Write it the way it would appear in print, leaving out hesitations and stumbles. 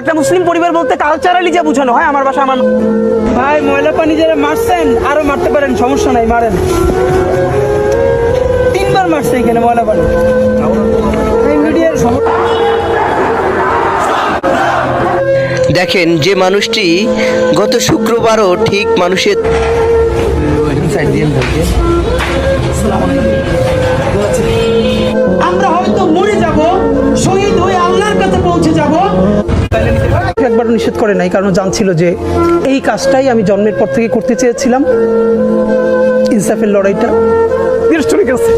একটা মুসলিম পরিবার বলতে কালচারালি যা বোঝানো হয়, আমার বাসা আমার ভাই ময়লা পানি যারা মারছেন আরো মারতে পারেন, সমস্যা নাই, মারেন। 3বার মারছে এখানে ময়লা পানি। দেখেন যে মানুষটি গত শুক্রবারও ঠিক মানুষের আমরা হয়তো মরে যাব, শহীদ হয়ে আল্লাহর কাছে পৌঁছে যাব। একবার নিষেধ করে নাই, কারণ জানছিল যে এই কাজটাই আমি জন্মের পর থেকে করতে চেয়েছিলাম, ইনসাফের লড়াইটা। চলে গেছে।